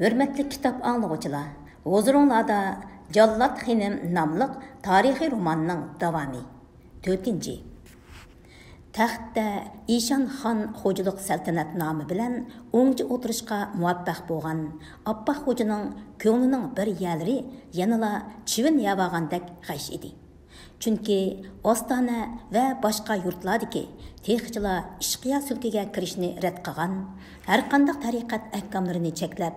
Hürmetli kitap anlıqçılar, huzurunlarda Jallat Xenim namlıq tarihi romanның davamı. 4. Taxtda İşan xan xo'jalik saltanat nomi bilan o'ngchi o'tirishga muvaffaq bo'lgan Abbaq xo'janing ko'nglining bir yerlari yanala chivin yavagandek g'ash edi. Chunki Ostona va boshqa yurtlardagi texchilar ishqiya sulkiga kirishni rad qilgan, har qanday tariqat ahkomlarini cheklab,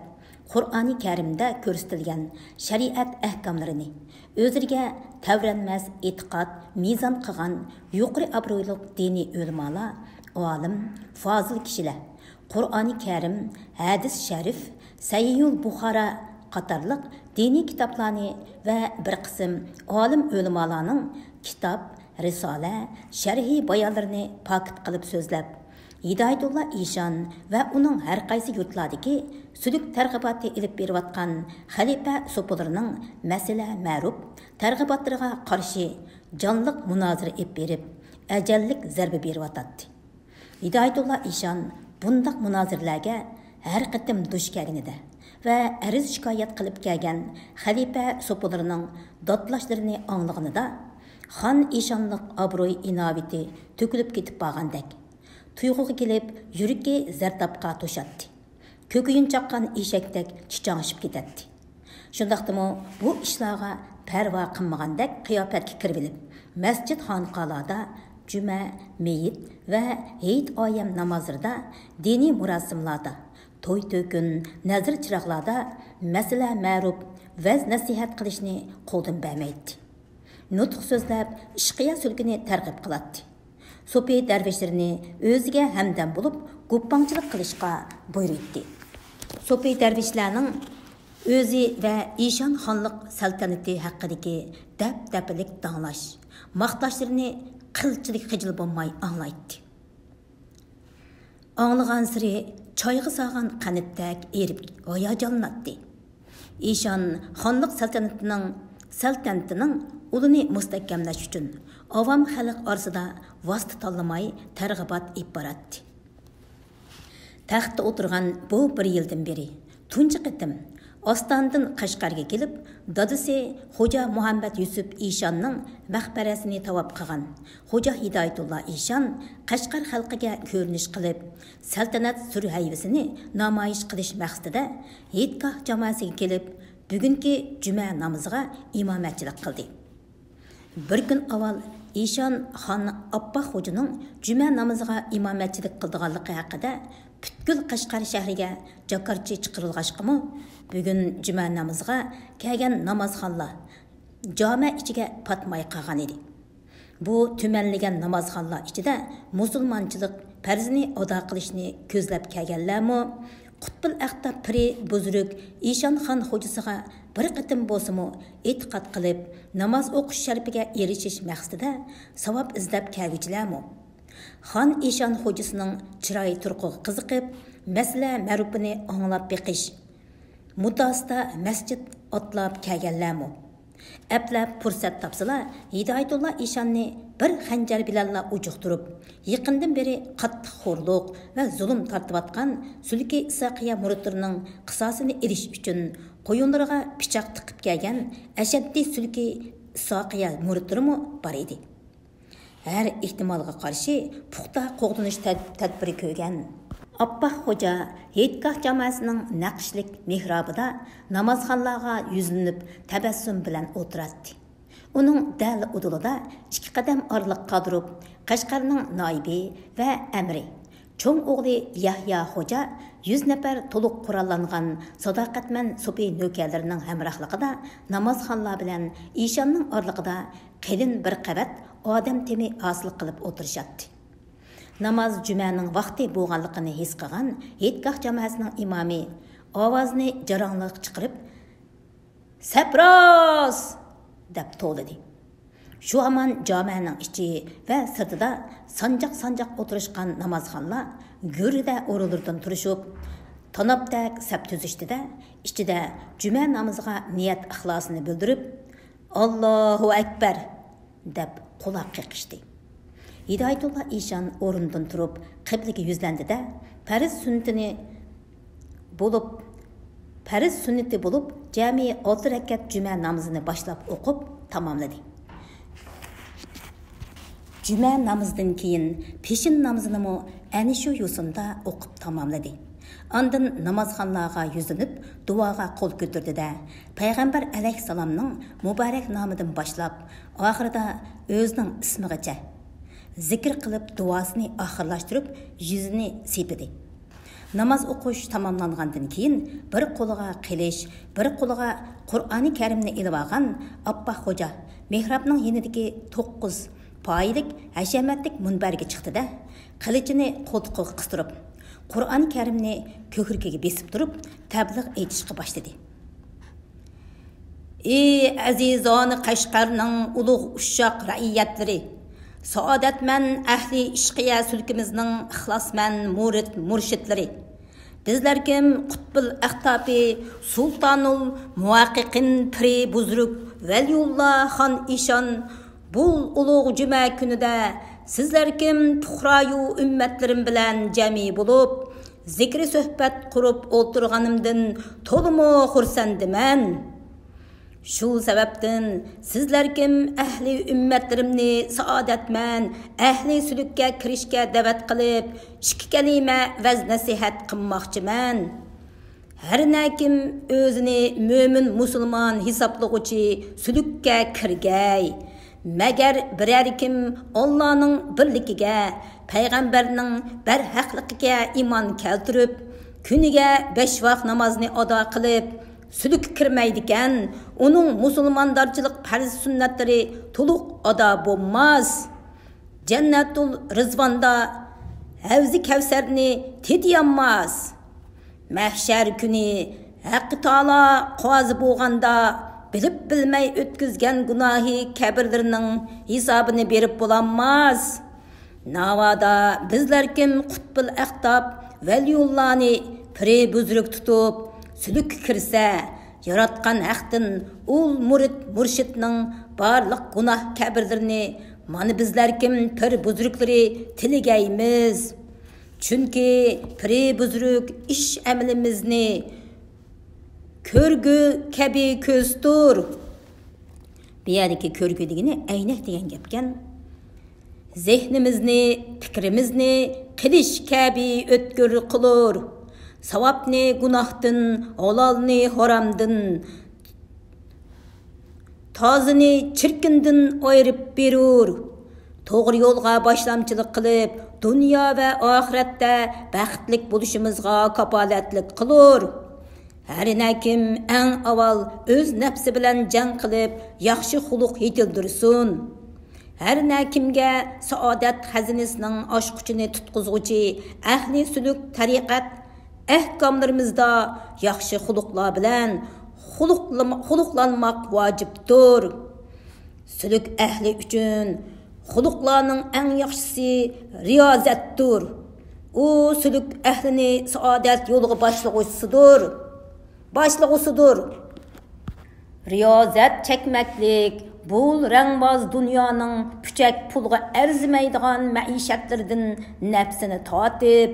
Qur'oni Karimda ko'rsatilgan shariat ahkomlarini o'zlariga tavranmas e'tiqod mezon qilgan yuqori obro'li diniy ulamolar, olim, fozil kishilar Qur'oni Karim, hadis sharif, Sahihul Buxora qatorliq diniy kitoblarni va bir qism olim ulamolarning kitob, risola, sharhi bayonlarini pokit qilib so'zlab, Hidayatullah İşan va uning har qaysi yurtlardagi sülük targ'iboti ilib berayotgan xalifa so'pilarining masala ma'ruf targ'ibotlariga qarshi jonliq munozara olib berib, ajallik zarba berayotdi. Hidayatullah İşan bundaq munoziralarga har qatim duch kelganida va arz shikoyat qilib kelgan xalifa so'pilarining dodlashlarini anglaganida xon İşanliq obro'y inovati to'kilib ketib qolgandek tuyg'uga kelib, yuragi zartabqa to'shatdi. Ko'küyün chaqqan eshakdek chichangishib ketadi. Shundaqdimi bu ishlarga parvo qilmagandek qiyofatga kirib olib, masjid xonqalarda juma, meyit va hayit oyam namozlarida, diniy murosimlarda, to'y to'kun, nazr chiroqlarda masala ma'ruf vaz nasihat qilishni qo'ldan bermaydi. Nutq so'zlab ishqiya sulkini targ'ib qiladi. Sopi dervişlerini özüge hemden bulup guppançılık kılışqa buyurdu. Sopi dervişlerinin özü ve İşan xanlık saltanati haqqidagi dap-dapilik dağlaş, maqtaşlarını qilchilik xijil bo'lmay anlaydı. Anlagan siri çayğı sağan qanitdak erib hayajonlandı. İşan xanlık saltanatining uluni mustahkamlash uchun avam xalq orasida vosita tanlamay targ'ibot olib boradi. Taxtda o'tirgan bu bir yildan beri tunji qitim Ostandan Qashqarga kelib, dadisi Xo'ja Muhammad Yusuf İşanning maqbarasini tavab qilgan Xo'ja Hidayatullah İşan Qashqar xalqiga ko'rinish qilib, saltanat surhaybisini namoyish qilish maqsadida Yetgoh jamoasiga kelib, bugungi juma namoziga imomatchilik qildi. Bir gün avval İşan xon Abbaq xo'janing juma namoziga imomatchilik qildiganligi haqida butkul Qashqar shahriga jakarchi chiqarilg'ashqimi, bugun juma namoziga kelgan namozxonlar jome ichiga patmay qolgan edi. Bu tumanlagan namozxonlar ichida musulmonchilik farzini ado qilishni ko'zlab kelganlarmi, Qutbul Aqtab Piri Buzruk İşan xon xo'jasiga bir qatim bo'lsa-mu e'tiqod qilib, namoz o'qish sharpiga erishish maqsadida savob izlab kelguchilarmi? Xon İşan xo'jasining chiroyi turqiga qiziqib, masala ma'rufini anglab beqish muddasida masjid otlab kelganlarmi? Aplab fursat topsalar, Hidayatullah İşanni bir xanjar bilanla ujuqtirib, yaqindan beri qattiq xo'rliq va zulm tortib Sulki Isaqiya muritlarining qisosini elish uchun qo'yinlariga pichoq tiqib kelgan ashaddiy Sulki Isaqiya muritlarimi bor edi. Har ehtimolga qarshi puxta qo'g'dinish tadbiri ko'rgan Abbaq xo'ja Yetgoh jamoasining naqshlik mihrobida namozxonlarga yuzlanib tabassum bilan o'tiradi. Uning dal udulida 2 qadam orliq qoldirib, Qashqarning noibi va amri cho'ng o'g'li Yahya xo'ja 100 nafar to'liq qurollangan sadoqatman so'pi navkarlarining hamrohligida namozxonlar bilan İşanning orliqida qalin bir qavat odam temi hosil qilib o'tirishadi. Namoz jumaning vaqti bo'lganligini his qilgan Yetgoh jamoasining imomi ovozini jarangliq chiqarib, "Sapros!" deb to'ladi. Shu aman jamining ichi va sirtida sanjaq o'tirishgan namozxonlar gurida o'rinlardan turishib, tanobdak sap tuzishdida, ichida juma namoziga niyat ixlosini bildirib, "Allohu akbar" deb quloq qiqishdi. Hidayatullah İşan o'rnidan turib, qiblaga yuzlandida, farz sunnatini bo'lib Fərz sünnəti bo'lib, jami 6 rakat cuma namozini boshlab o'qib tamomladi. Cuma namozidan keyin peshin namozini mo ana shu yo'sinda o'qib tamomladi. Ondan namozxonlarga yuzlanib, duoga qo'l ko'tardi-da, payg'ambar alayhissalomning muborak nomidan boshlab, oxirida o'zining ismigacha zikr qilib duosini oxirlashtirib, yuzini sepidi. Namoz o'qish tamomlangandan keyin bir qo'liga qilish, bir qo'liga Qur'oni Karimni ilib olgan Abba xo'ja mehrobning yonidagi 9 poylik hashamatlik munbarga chiqdi-da, qilichini qo'ltiqqa qistirib, Qur'oni Karimni ko'kirkiga besib turib, tabliğ aytishga boshladi. Ey azizoni Qashqarning ulug' ushoq ra'iyatlari, saodatman ahli ishqiya sulkimizning ixlosman murid murshidlari, bizlar kim Qutbul Aqtabi Sultanul Muvaqiqin Piri Buzruk Valiyullah Xon Ishon bu ulug' juma kunida sizlar kim puhrayu ümmetlerim bilan jami bo'lib, zikri suhbat qurib o'tirganimdan to'liq xursandman. Shu sababdan sizlar kim ahli ümmetlerimni saodatman, ahli sulukka kirishga da'vat qilib, 2 kalima vaz nasihat qilmoqchiman. Her kim o'zini mo'min musulmon hisoblovchi sulukka kirgay. Magar birər kim Allah'ның birligiga, payg'ambarning barhaqligiga iymon keltirib, kuniga 5 vaqt namozni ado qilib, suluk kirmaydigan, uning musulmondarchilik farz sunnatlari to'liq ado bo'lmas. Jannatul Rizvonda Havzi Kavsarni tediyolmas. Mahshar kuni Haq Taolo qozi bo'lganda bilib bilmay o'tkazgan gunohi kabirlarning hisobini berib bo'lanmas. Navada bizlar kim Qutbul Aqtab Valiyullahni piri buzruk tutib, suluk kirsa, yaratgan haqdan ul murid murshidning barliq gunoh kabirlarini mana bizlar kim pir buzruklari tiligaymiz. Chunki piri buzruk ish amalimizni körgü kabi ko'zdir. Bu yerdagi körgü degani aynak degan gapkan. Zehnimizni, fikrimizni qilish kabi o'tkir qilur. Savobni gunohdan, halalni haromdan, tozini chirkindan ayirib berur. To'g'ri yo'lga boshlamchilik qilib, dunyo va oxiratda baxtlik bo'lishimizga kapolatlik qilur. Her kim en aval öz nefsi bilen can kılıp yaxşı xuluq yetildirsin. Her kimge saadet hazinesinin aşkıçını tutquzguchi ahli suluk tariqat ahkamlarımızda yaxşı xuluqlar bilen xuluqlanmak vaciptir. Suluk ahli üçün xuluqlarning en yaxşısı riyazatdir. O suluk ahlini saadet yoluga başlagıçıdır. Riyazat çekmeklik, bul rangboz dunyoning puchak pulga arzimaydigan maishatlardan nafsini tatib,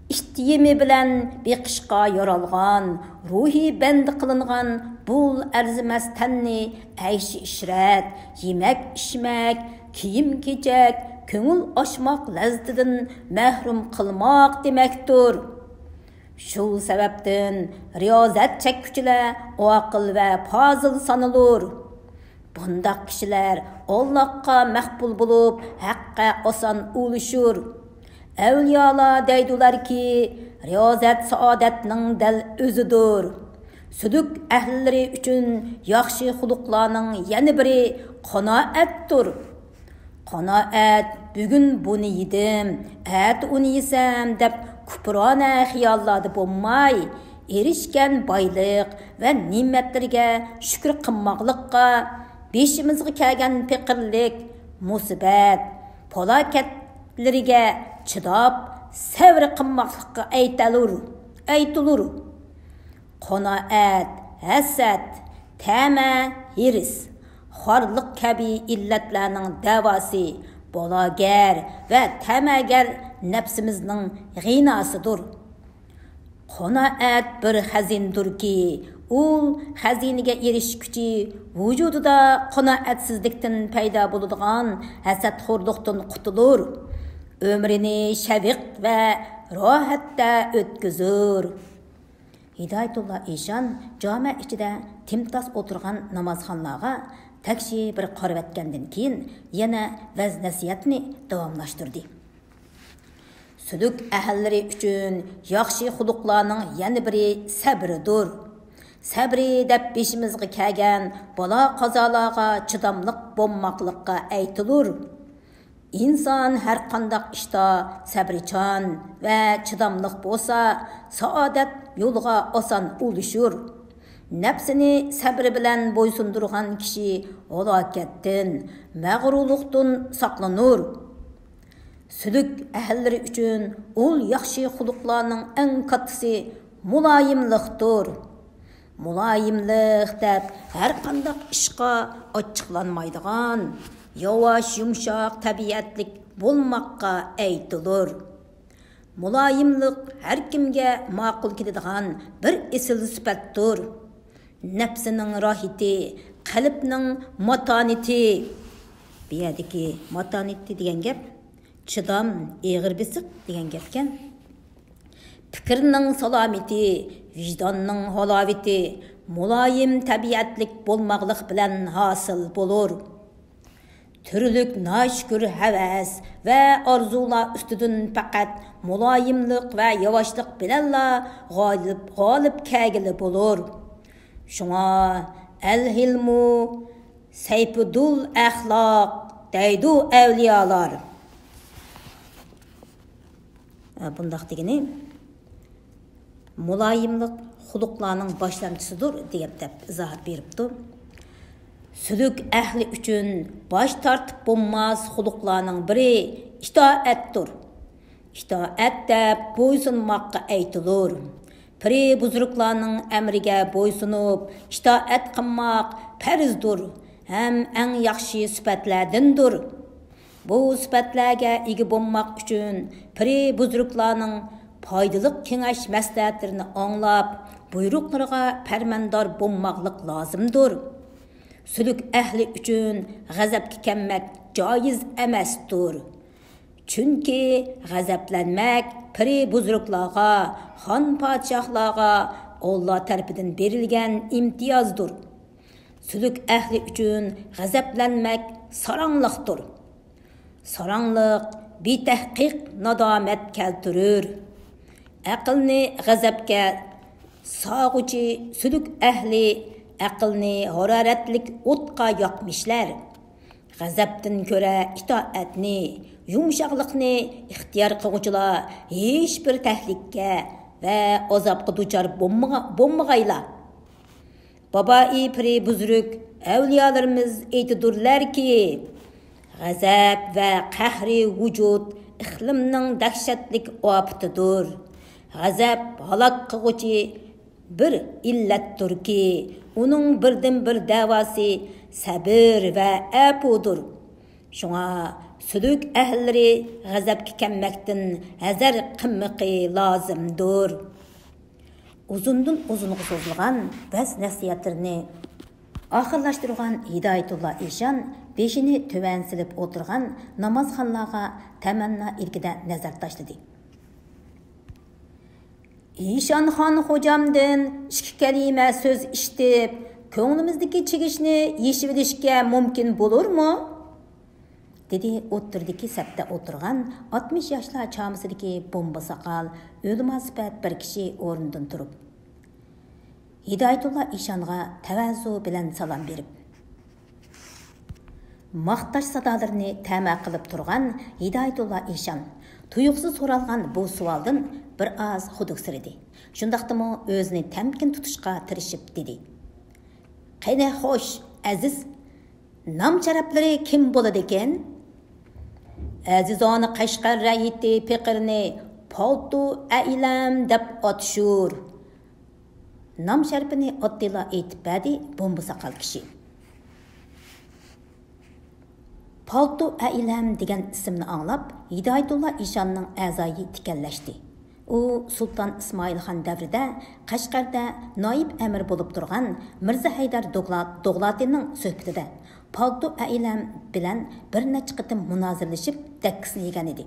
ihtiyimi bilan beqishqa yoralgan, ruhi bandi qilingan bul arzimas tanni ayshi ishrat, yemak ishmak, kiyim kechak, ko'ngil ochmoq lazzatidan mahrum qilmoq demakdir. Şu sebepten riyazat çekkuchilar aql ve fazıl sanılır. Bundaq kişiler Allah'a maqbul bulup haqqa oson uluşur. Evliyalar deydiler ki riyazat saadetning dal özüdür. Suduk ahlileri üçün yaxşı xuluqlarning yana biri qanoatdir. Qanoat bugün bunu yedim, at uni yesam deb kupurana xiyallarda bo'lmay, erishgan boylik va ne'matlarga shukr qilmoqlikqa, beshimizga kelgan fiqrlik, musibat, falokatlariga chidab, sabr qilmoqlikqa aytilur. Qanoat, hasad, tama, hiris, xorliq kabi illatlarning davosi bolagar va tamagar nafsimizning g'inosidir. Qanoat bir xazindir ki, ul xazinige erişküçü vücududa qanoatsizlikten payda buludğan hasadxorluqdan qutulur. Ömrünü şəviq və rahatda ötküzür. Hidayetullah İşan cami içide timtas oturgan namazxanlarga takşi bir qarab etgandan keyin yana vaz nasihatni davomlashtirdi. Sülük ahillari uchun yaxshi xuluqlarning yana biri sabridir. Sabri deb beshimizga kelgan bola qazolarga chidamliq bo'lmoqlikqa aytilur. İnsan her qandaq ishda sabrichan ve chidamliq bo'lsa, saodat yo'lga oson ulishur. Nafsini sabri bilan bo'ysundurgan kishi halokatdan, mag'rurlikdan saqlanur. Sülük ahillari uchun ul yaxshi xuluqlarning eng kattasi muloyimlikdir. Muloyimlik deb her qandaq ishqa ochiqlanmaydigan, yavaş yumşaq tabiatlik bulmakka aytılır. Mulayimlik her kimge maqul keladigan bir esil sifatdir. Nafsinin rahiti, qalbning matonati. Bu yerdagi matonati degan gap chidam, eg'ir bisiq degan gapkan. Fikrning salamati, vijdonning halovati, muloyim tabiatlik bo'lmoqlik bilan hosil bo'lur. Türlük naşkür heves ve arzular üstüdün fakat mulayimlik ve yavaşlık bilenla galip kegili bulur. Şuna el-hilmu seyfudul ahlak deydu evliyalar. Bundaq degeni mulayimlik xuluqlarning başlanğıcısıdır deyip izahat beripdi. Sülük ahli üçün baş tartib bo'lmas xuluqlarning biri itoatdir. Itoat deb bo'ysunmoqqa aytilur. Piri buzruklarning amriga bo'ysunib, itoat qilmoq farzdir, ham eng yaxshi sifatlardandir. Bu sifatlarga ega bo'lmoq uchun piri buzruklarning foydali kengash maslahatlarini anglab, buyruqlariga farmandor bo'lmoqlik lozimdir. Sülük ahli üçün g'azabga kelmek joiz emasdir. Chunki g'azablanmak piri buzruklarga, xon podshohlarga Allah tarafidan berilgan imtiyozdir. Sülük ahli üçün g'azablanmak saranlıqdir. Saranlık betahqiq nadomat keltirir. Aqlni g'azabga sog'uchi sülük ahli aqlni hararetlik o'tqa yoqmishlar. G'azabdan ko'ra itoatni, yumshoqlikni ixtiyor qiluvchilar hech bir tahlika va azobga duchor bo'lmag'aylar. Babai piri buzruk avliyolarimiz aytidurlarki, g'azab va qahri vujud iqlimning dahshatlik ofatidir. G'azab halok qiluvchi bir illatdir ki, onun birden bir davası sabır ve apudur. Şuna sülük ahilleri g'azabga kelmekten hazar qilmoqi lazımdır. Uzundan uzunga so'zilgan bas nasihatlarini oxirlashtirgan Hidayetullah İşan beshini tuvan silib o'tirgan namozxonlarga tamanna ilkida nazar tashladi. İşanxon hocamdan ikki kalima söz eshitib, ko'nglimizdagi chigishni yechib olishga mumkin bo'lurmi? dedi o'tirdiki sapda o'tirgan 60 yoshlar chamisidagi bomba saqal, o'lima sifat bir kishi o'rnidan turib. Hidayetullah İşanға tavazu bilan salom berib, maqtash sadolarini ta'ma qilib turgan Hidayetullah İşan tuyuqsiz so'ralgan bu savoldan bir oz xuduksirdi. Shundaqdimi o'zini tamkin tutishga tirishib dedi. Qani xo'sh, aziz, nom sharaflari kim bo'ladi ekan? Azizona Qashqar raiti fiqrini Paltu Ailam deb otishur. Nom sharafini oddila aytib berdi bomba saqal kishi. Paltu Ailam degan ismni anglab, Hidayetullah İşanning a'zoyi tikanlashdi. U Sultan İsmailxon davrida Qashqarda noib amir bo'lib turgan Mirza Haydar Dog'latining suhbatida Paltu Ailam bilan bir necha qitim munozirlashib dakkisini yegan edi.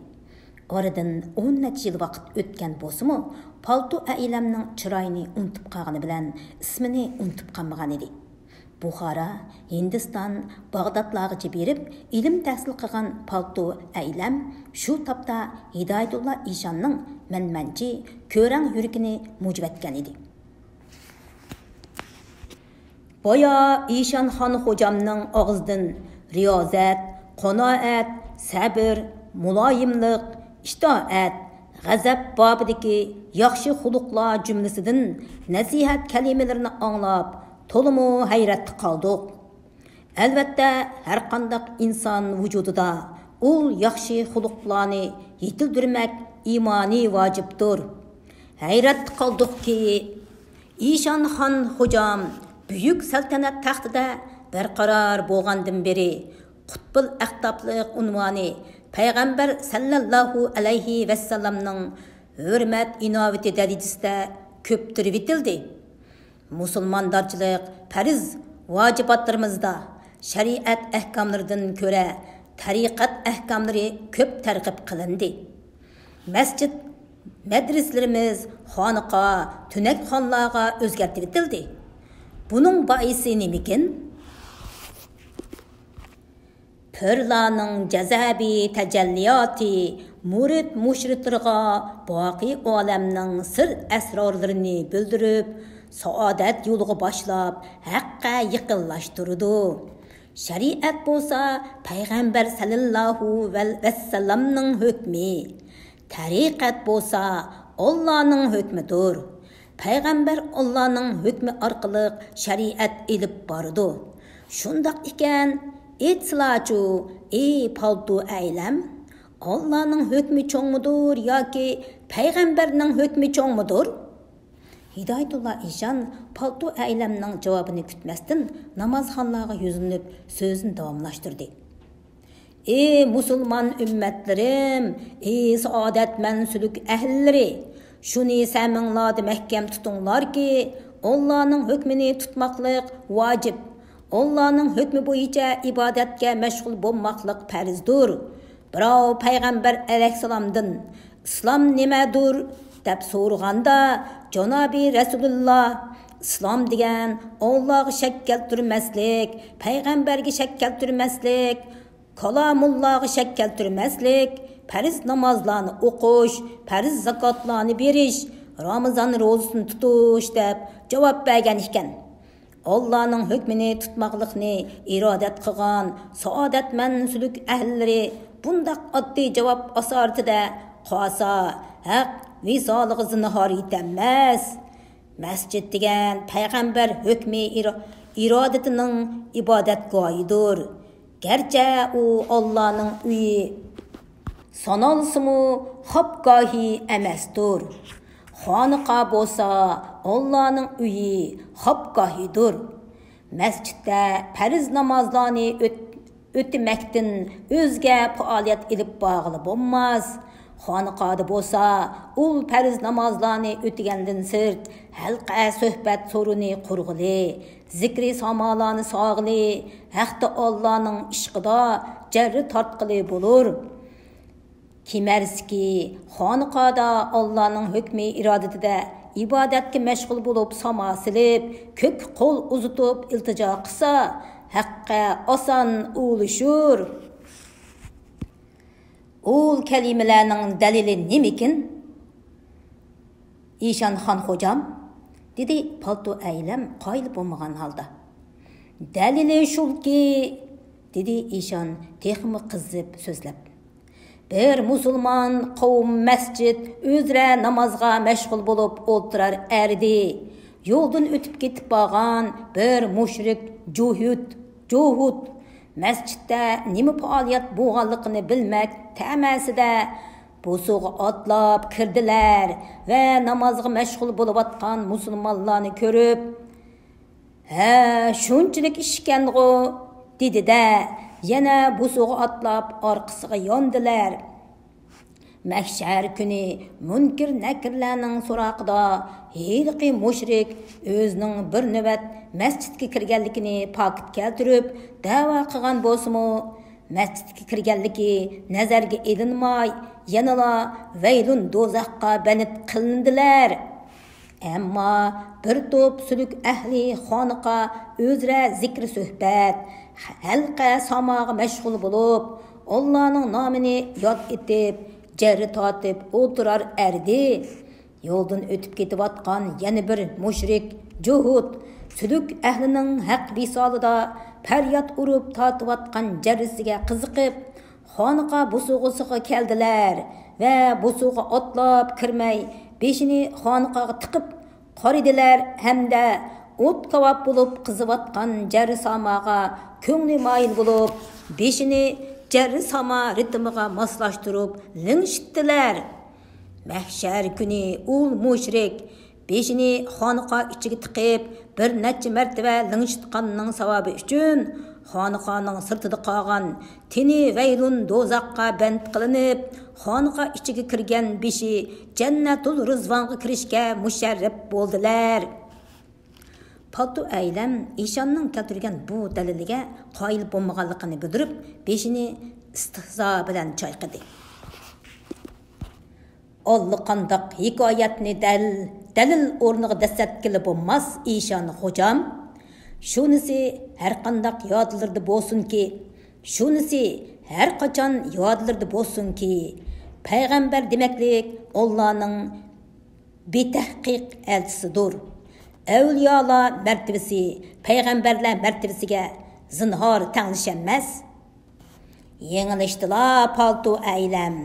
Oradan 10 necha yil vaqt o'tgan bo'lsa-mu, Paltu Ailamning chiroyini unutib qolgani bilan ismini unutib qolmagan edi. Buxara, Hindiston, Bag'dodlarga berib, ilm tahsil qilgan Paltu Ailam shu topda Hidoyatulloh Ishonning manmanchi, ko'rang yuragini mujvatgan edi. Boya Ishon xon xo'jamning og'zidan riyozat, qanoat, sabr, muloyimlik, itoat, g'azab bobidagi yaxshi xuluqlar jumlasidan nasihat kalimalarini anglab to'limu hayratda qoldik. Albatta, har qanday inson vujudida ul yaxshi xuluqlarni yetildirmak imoniy vojibdir. Hayratda qoldikki, Ishon xon xo'jam buyuk saltanat taxtida barqaror bo'lgandan beri qutbul aqtobliq unvoni payg'ambar sallallohu alayhi vasallamning hurmat inovati darajasida ko'ptirib etildi. Musulmonlarchilik farz vojibotlarimizda shariat ahkomlaridan ko'ra tariqat ahkomlari ko'p targ'ib qilindi. Masjid, madrasalarimiz xonqa, tunakxonlarga o'zgartirib etildi. Bunun baisi nemikin? Pörlarning jazabi tajalliyoti murid mushritlarga boqiy olamning sir asrorlarini bildirib, saodat yo'liga boshlab, haqqa yaqinlashtirdi. Shariat bo'lsa payg'ambar sallallohu vasallamning hukmi, tariqat bo'lsa Allohning hukmidir. Payg'ambar Allohning hukmi orqali shariat ilib bordi. Shundoq ekan, aytsalarchu, ey Paltu Ailam, Allohning hukmi cho'ngmidir yoki payg'ambarning hukmi cho'ngmidir? Hidoyatulloh Ishon Paltu Ailamning javobini kutmasdan namozxonlarga yuzinib so'zini davomlashtirdi. Ey musulmon ummatlarim, ey saodatman suluk ahllari, shuni saminglarni mahkam tutinglarki, Allohning hukmini tutmoqlik vojib. Allohning hukmi bo'yicha ibodatga mashg'ul bo'lmoqlik farzdir. Birov payg'ambar alayhisalomdan islom nimadir deb so'raganda, Janobi Rasululloh islom degan Allohga shak keltirmaslik, payg'ambarga shak keltirmaslik, kalamullahga shak keltirmaslik, farz namozlarni o'qish, farz zakotlarni berish, Ramazon ro'zasini tutish deb javob bergan ekan. Allohning hukmini tutmoqlikni irodat qilgan saodatman suluk ahllari bundaq oddiy javob asoratida qolsa, haq visolig'i zinhor emas. Masjid degan payg'ambar hukmi irodatining ibodatgohidir. Gerçi u Allohning uyi sanalsımı xopgohi emasdir. Xonqa bo'lsa Allohning uyi xopgohidir. Masjidda farz namozlarni o'tmakdan o'zga faoliyat ilib bog'li bo'lmas. Xonqada bo'lsa, ul farz namozlarni o'tgandan sirt halqa suhbat so'rini qurg'ili, zikri samolarni sog'li, haqda Allohning ishqida jarri tortqili bo'lur. Kimerski xonqada Allohning hukmi irodatida ibodatga mashg'ul bo'lib samosilib, ko'k qo'l uzutib iltijo qilsa, haqqa oson ulishur. Ul kelimelerinin delili nemikin? Ishon xon xo'jam, dedi Paltu Ailam qoyil bo'lmagan holda. Dalili shulki, dedi Ishon texmi qizib so'zlab. Bir musulmon qavm masjid o'zra namozga mashg'ul bo'lib o'tirar erdi. Yo'ldan o'tib ketib qolgan bir mushrik Juhud masjidda nima faoliyat bo'lganligini bilmak tamasida bo'suga otlab kirdilar va namozga mashg'ul bo'layotgan musulmonlarni ko'rib, "Ha, shunchalik ishkan-g'u", dedi-da, yana bo'suga otlab orqasiga yondilar. Mahshar kuni munkir nakirlarning so'roqida hiliqi mushrik o'zining bir navbat masjidga kirganligini pokit keltirib da'vo qilgan bo'lsa-mu, masjidga kirganligi nazarga ilinmay, yanala vaylun do'zaxqa banit qilindilar. Ammo bir to'p suluk ahli xoniqa o'zra zikr suhbat, halqa samoga mashg'ul bo'lib, Allah'ның namini yod etib, jarri tatib o'tirar erdi. Yo'ldan o'tib ketayotgan yana bir mushrik Juhud suluk ahlining haq visolida faryod urib tatiyotgan jarrisiga qiziqib, xoniqa busug'isiga keldilar va busug'a otlab kirmay, beshini xoniqaga tiqib qoridilar hamda o't kavab bo'lib qiziyotgan jarri samaga ko'ngli moyil bo'lib, beshini jarri sama ritmiga moslashtirib lingshitdilar. Mahshar kuni ul mushrik beshini xoniqa ichiga tiqib bir necha martaba lingshitganning savobi uchun xoniqaning sirtida qolgan tini vaylun do'zaxqa band qilinib, xoniqa ichiga kirgan beshi jannatul rizvonga kirishga musharraf bo'ldilar. Paltu aylam ishonning keltirgan bu daliliga qoyil bo'lmaganligini bildirib, beshini istihzo bilan chayqadi. Allah qandaq hikoyatni dalil o'rniga dasatkili bo'lmas ishon xo'jam. Shunisi har qandaq yodlarda bo'lsinki, shunisi har qachon yodlarda bo'lsinki, payg'ambar demaklik Allohning betahqiq elchisidir. Avliyolar martabasi payg'ambarlar martabasiga zinhor tenglishanmas. Yengilishdilar paltu aylam.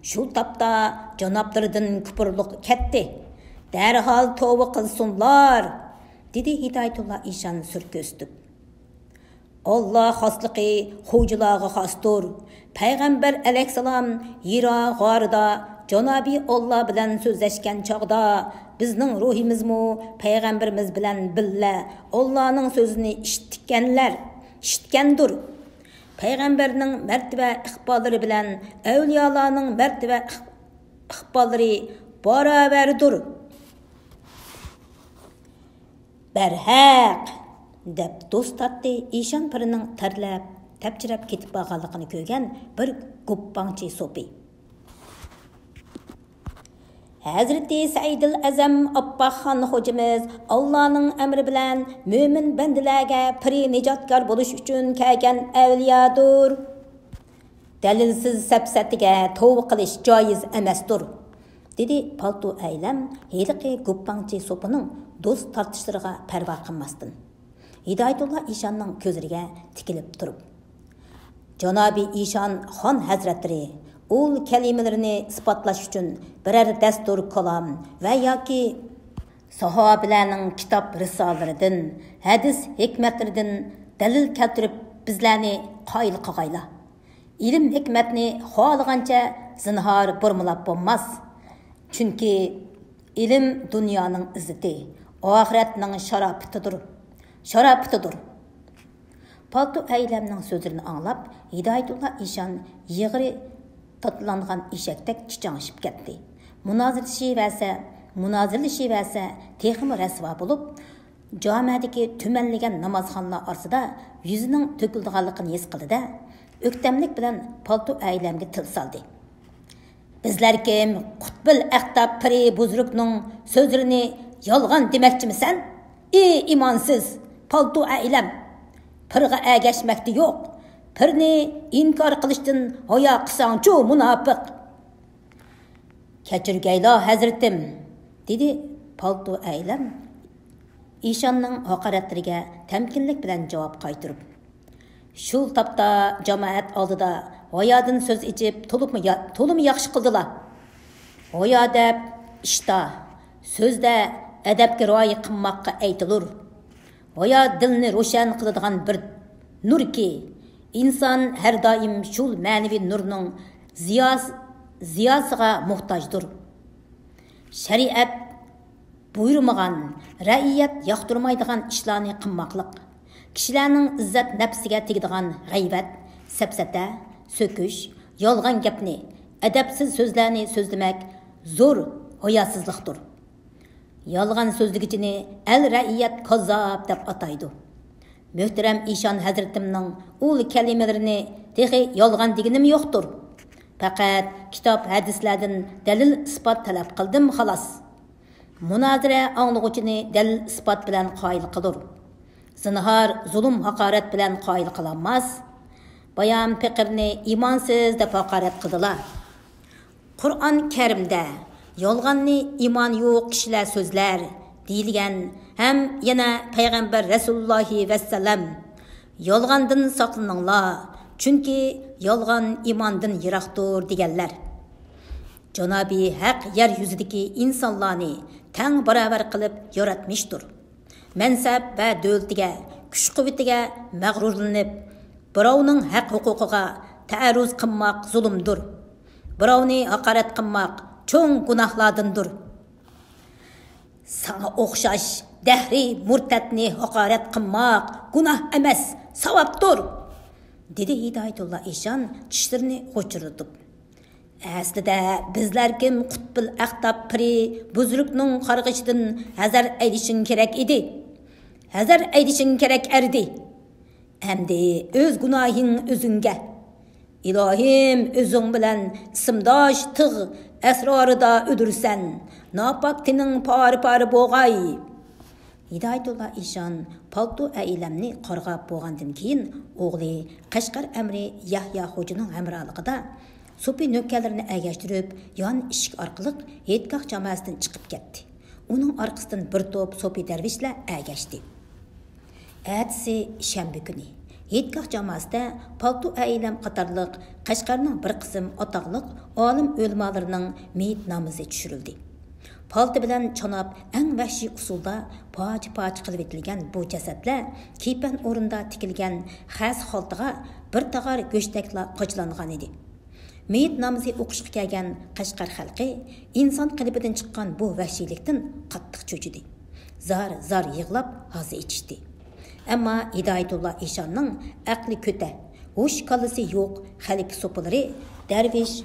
Shu tapda janoblaridan kupurliq ketdi. Darhol tavba qilsinlar, dedi Hidoyatulloh ishon surko'stib. Allah xosliqi xo'jalarga xosdir. Payg'ambar alayhissalom Hiro g'orida Janobi Allah bilan so'zlashgan chog'da bizning ruhimizmi payg'ambarimiz bilan billa Allohning so'zini eshitgandir. Payg'ambarning martaba iqbollari bilan avliyolarning martaba iqbollari barobardir. Barhaq deb do'statdi ishon pirining tarlab, tapchirab ketib qolganligini ko'rgan bir guppangchi so'pi. Hazreti Saidil Azam Abbaxon hojimiz Allohning amri bilan mo'min bandalarga piri nijotkor bo'lish uchun kelgan avliyodir. Dalilsiz sapsatiga tavba qilish joiz emasdir, dedi paltu aylam heliqi guppangchi so'pining do'st tortishlariga parvo qilmasdan. Hidoyatulloh ishonning ko'zlariga tikilib turib, Janobi ishon xon hazratlari ul kalimalarini isbotlash uchun biror dastur kalam va yoki sahobalarning kitob risolalaridan, hadis hikmatlaridan dalil keltirib bizlarni qoyil qilg'aylar. Ilm hikmatni xohlagancha zinhor burmilab bo'lmas. Chunki ilm dunyoning izzati, oxiratning sharofatidir. Paltu aylamning so'zlarini anglab, Hidoyatulloh ishon yig'ri tatlangan eshakdek chichangishib ketdi. Munozirlishi vasa texmi rasvo bo'lib, jamiadagi tumanlagan namozxonlar orasida yuzining to'kilganligini his qildi-da, o'ktamlik bilan paltu aylamga til soldi. Bizlar kim Qutbil Aqtab piri buzrukning so'zlarini yolg'on demoqchimisan? Ey imonsiz paltu aylam, pirga agashmakda yo'q. Pirni inkor qilishdan hoya qilsang-chu munofiq. Kechirgaylo hazratim, dedi paltu aylam ishonning haqoratlariga tamkinlik bilan javob qaytirib. Shu tapda jamoat oldida hoyadan so'z ichib to'limi yaxshi qildilar. Hoya deb ishda so'zda adabga rioya qilmoqqa aytilur. Hoya dilni ro'shan qiladigan bir nurki, inson har doim shu ma'naviy nurning ziyosiga muhtojdir. Shariat buyurmagan, ra'iyat yoqtirmaydigan ishlarni qilmoqlik, kishilarning izzat nafsiga tegadigan g'aybat, sapsata, so'kish, yolg'on gapni, adabsiz so'zlarni so'zlamak zo'r hayosizlikdir. Yolg'on so'zligichini al-ra'iyat qozob deb ataydi. Muhtaram İşan Hazratimning ul kalimalarini texi yolg'on deganim yo'qdir. Faqat kitob hadislardan dalil isbot talab qildim xolos. Munozara anglag'uchini dalil isbot bilan qoyil qilur. Zinhar zulm haqorat bilan qoyil qilinmas. Bayan fikrni imonsiz deb haqorat qildilar. Qur'on Karimda yolg'onni iymon yo'q kishilar so'zlar deyilgan ham yana payg'ambar Rasululloh vasallam yolg'ondan saqlaninglar, chunki yolg'on iymondan yiroqdir deganlar. Janobi Haq yer yuzidagi insonlarni tang barobar qilib yaratmishdir. Mansab va davlatiga, kuch-quvvatiga mag'rurlanib, birovning haq huquqiga ta'arruz qilmoq zulmdir. Birovni haqorat qilmoq cho'ng gunohlardandir. Sana o'xshash dahri murtadni haqorat qilmoq gunoh emas, savobdir, dedi Hidoyatulloh Eshon tishlarini g'o'chiritib. Aslida bizlar kim Qutbil Aqtab piri buzrukning qarg'ishidan hazar aydishing kerak edi. Hazar aydishing kerak erdi. Endi o'z gunohing o'zingga. İlohim özün bilen isimdosh tig' asrorida o'dirsan, nopok tining pari bo'g'ay. Hidoyatulloh Eshon palto ailamni qarg'ab bo'lgandan keyin o'g'li Qashqar amri Yahya xo'janing hamrohligida so'pi nökkerlarini agashtirib, yon eshik orqali Yetgoh jamoasidan chiqib ketdi. Uning orqasidan bir to'p so'pi darvishlar agashdi. Ertasi shanba kuni Yetgoh jamoasida palto ailam qatorliq Qashqarning bir qism otoqliq olim o'lmalarining meyit namozi tushirildi. Palto bilan chanab eng vahshiy usulda poch qilib etilgan bu jasadlar kepan o'rinda tikilgan xas xoltiga bir tag'ar go'shtaklar qochlangan edi. Meyit namozi o'qishga kelgan Qashqar xalqi inson qalbidan chiqqan bu vahshiylikdan qattiq cho'chidi. Zar yig'lab hazi ichishdi. Ammo Hidoyatulloh Eshonning aqli ko'ta, hush kalisi yo'q xalifa so'pilari, darvish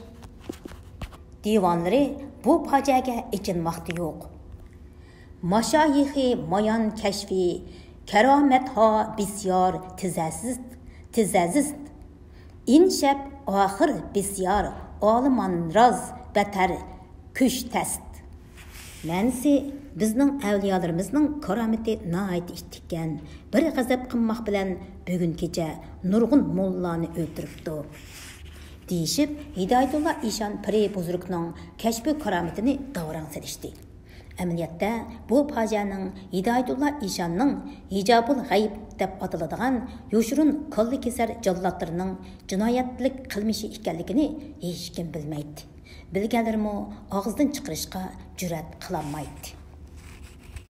divonlari bu fojiaga ichinmoqda yo'q. Mashoyixi moyon kashfi karomatha bisyor tizaziz inshab oxir bisyor oliman roz batar kush tast. Mansi bizning avliyolarimizning karomati nihoyat ittikkan. Bir g'azab qilmoq bilan bugun kecha nurg'un mollani o'ltiribdi. Deyishib, Hidoyatulloh Eshon piri buzrukning kashfi karomatini davrang silishdi. Amaliyotda bu fojianing Hidoyatulloh Eshonning hijobul g'ayb deb ataladigan yoshurun qo'lli kesar jallodlarining jinoyatlik qilmishi ekanligini hech kim bilmaydi. Bilganlarmi og'izdan chiqarishga jur'at qilolmaydi.